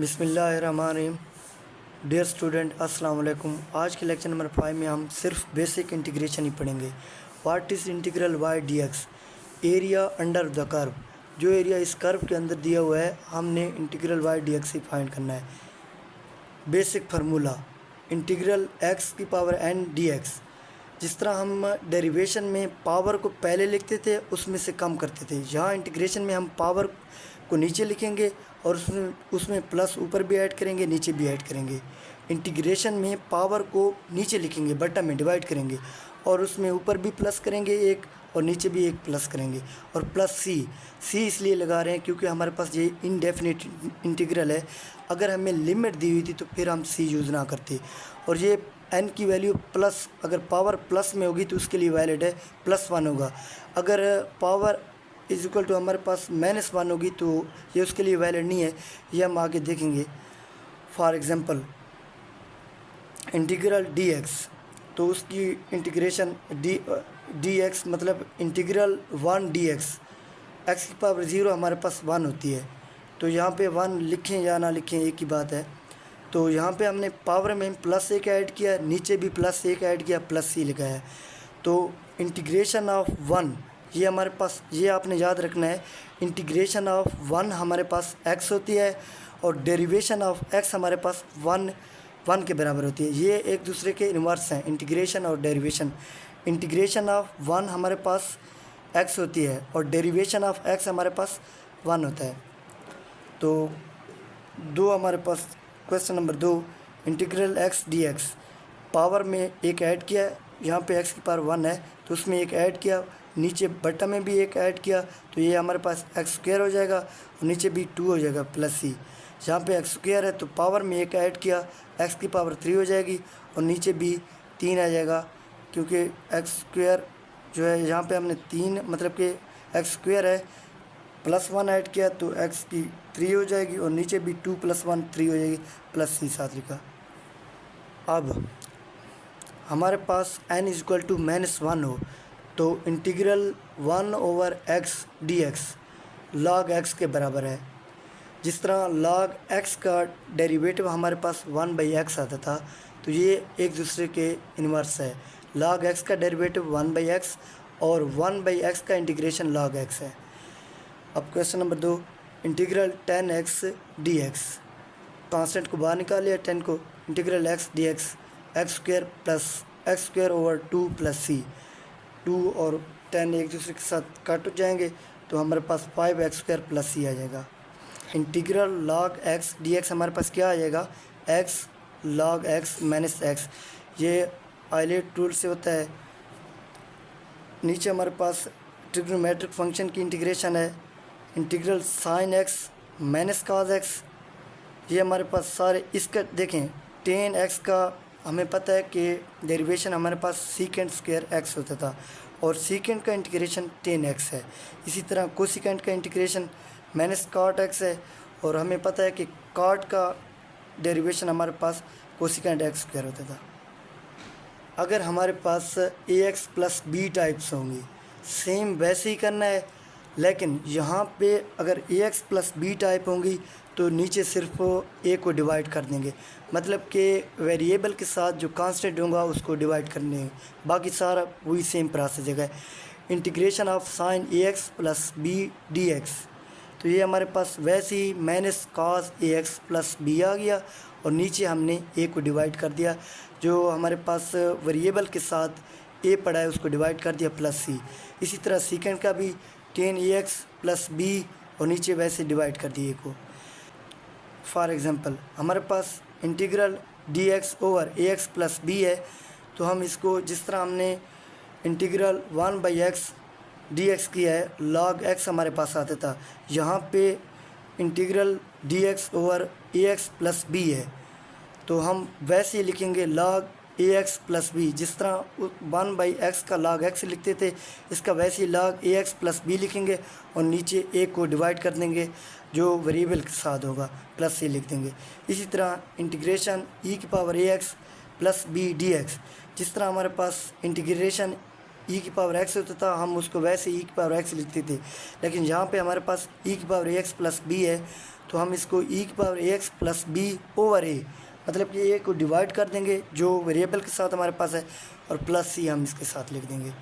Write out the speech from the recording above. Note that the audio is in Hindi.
बिस्मिल्लाहिर्रहमानिर्रहीम। डियर स्टूडेंट, अस्सलाम वालेकुम। आज के लेक्चर नंबर 5 में हम सिर्फ बेसिक इंटीग्रेशन ही पढ़ेंगे। What is integral y d x, area under the curve. जो एरिया इस कर्व के अंदर दिया हुआ है हमने इंटीग्रल वाई डी एक्स ही फाइंड करना है। बेसिक फार्मूला इंटीग्रल एक्स की पावर एन डी एक्स। जिस तरह हम डेरिवेशन में पावर को पहले लिखते थे उसमें से कम करते थे, यहाँ इंटीग्रेशन में हम पावर को नीचे लिखेंगे और उसमें प्लस ऊपर भी ऐड करेंगे, नीचे भी ऐड करेंगे। इंटीग्रेशन में पावर को नीचे लिखेंगे, बटा में डिवाइड करेंगे और उसमें ऊपर भी प्लस करेंगे एक और नीचे भी एक प्लस करेंगे। और प्लस सी इसलिए लगा रहे हैं क्योंकि हमारे पास ये इनडेफिनिट इंटीग्रल है। अगर हमें लिमिट दी हुई थी तो फिर हम सी यूज़ ना करते। और ये एन की वैल्यू प्लस, अगर पावर प्लस में होगी तो उसके लिए वैलिड है, +1 होगा। अगर पावर इज इक्वल टू हमारे पास -1 होगी तो ये उसके लिए वैलिड नहीं है। ये हम आगे देखेंगे। For example integral D x, तो उसकी इंटीग्रेशन डी एक्स मतलब इंटीग्रल 1 डी एक्स, एक्स की पावर 0 हमारे पास 1 होती है। तो यहाँ पे 1 लिखें या ना लिखें एक ही बात है। तो यहाँ पे हमने पावर में +1 ऐड किया, नीचे भी +1 ऐड किया, +c लिखा है। तो इंटीग्रेशन ऑफ 1 ये हमारे पास, ये आपने याद रखना है, इंटीग्रेशन ऑफ 1 हमारे पास x होती है और डेरिवेशन ऑफ x हमारे पास 1 के बराबर होती है। ये एक दूसरे के इन्वर्स हैं, इंटीग्रेशन और डेरिवेशन। इंटीग्रेशन ऑफ 1 हमारे पास x होती है और डेरिवेशन ऑफ x हमारे पास 1 होता है। तो दो हमारे पास question number 2, integral x D X, power में एक ऐड किया, यहाँ पे x की पावर 1 है तो उसमें एक ऐड किया, नीचे बटा में भी एक ऐड किया, तो ये हमारे पास x² हो जाएगा और नीचे भी 2 हो जाएगा +c। यहाँ पे x² है तो पावर में एक ऐड किया, x की पावर 3 हो जाएगी और नीचे भी 3 आ जाएगा, क्योंकि x² जो है यहाँ पे हमने 3 मतलब कि x² है, +1 ऐड किया तो x की 3 हो जाएगी और नीचे भी 2 + 1 3 हो जाएगी, +c साथ लिखा। अब हमारे पास n इज इक्वल टू -1 हो तो integral 1/x dx log x के बराबर है। जिस तरह log x का डेरिवेटिव हमारे पास 1/x आता था, तो ये एक दूसरे के इन्वर्स है। log x का डेरिवेटिव 1/x और 1/x का इंटीग्रेशन log x है। अब question number 2, integral 10x dx, constant को बाहर निकाल लिया 10 को, integral x dx x² plus x² over 2 + c, 2 और 10 एक दूसरे के साथ कट हो जाएंगे तो हमारे पास 5x² + c आ जाएगा। इंटीग्रल log x dx हमारे पास क्या आ जाएगा, x log x -x। ये आइलेट रूल से होता है। नीचे हमारे पास ट्रिग्नोमेट्रिक फंक्शन की इंटीग्रेशन है, integral sin x -cos x। ये हमारे पास सारे, इसका देखें 10x का हमें पता है कि डेरिवेशन हमारे पास sec² x होता था और secant का इंटीग्रेशन 10x है। इसी तरह कोसिकेंट का इंटीग्रेशन -cot x है और हमें पता है कि cot का डेरिवेशन हमारे पास कोसिकेंट x² होता था। अगर हमारे पास ax + b टाइप्स होंगी, सेम वैसे ही करना है, लेकिन यहाँ पे अगर ax + b टाइप होंगी तो नीचे सिर्फ a को डिवाइड कर देंगे, मतलब कि वेरिएबल के साथ जो कांस्टेंट होगा उसको डिवाइड कर देंगे, बाकी सारा वही सेम प्रोसेस है। Integration of sin ax + b dx, तो ये हमारे पास वैसे ही -cos ax + b आ गया और नीचे हमने a को डिवाइड कर दिया, जो हमारे पास वेरिएबल के साथ a पड़ा है उसको डिवाइड कर दिया +c। इसी तरह सेकेंड का भी 10ax + b और नीचे वैसे डिवाइड कर दिए को। फॉर एग्ज़ाम्पल हमारे पास integral dx over ax + b है, तो हम इसको जिस तरह हमने इंटीग्रल 1/x dx किया है, log x हमारे पास आता था, यहाँ पे integral dx over ax + b है, तो हम वैसे ही लिखेंगे log ax + b। जिस तरह 1/x का log x लिखते थे, इसका वैसे ही log ax + b लिखेंगे और नीचे a को डिवाइड कर देंगे जो वेरिएबल के साथ होगा, +c लिख देंगे। इसी तरह इंटीग्रेशन e⁻ax + b dx, जिस तरह हमारे पास इंटीग्रेशन e⁻x होता था, हम उसको वैसे e⁻x लिखते थे, लेकिन यहाँ पे हमारे पास e⁻ax + b है तो हम इसको ई की पावर ए एक्स प्लस बी ओवर ए, मतलब कि ए को डिवाइड कर देंगे जो वेरिएबल के साथ हमारे पास है, और प्लस सी हम इसके साथ लिख देंगे।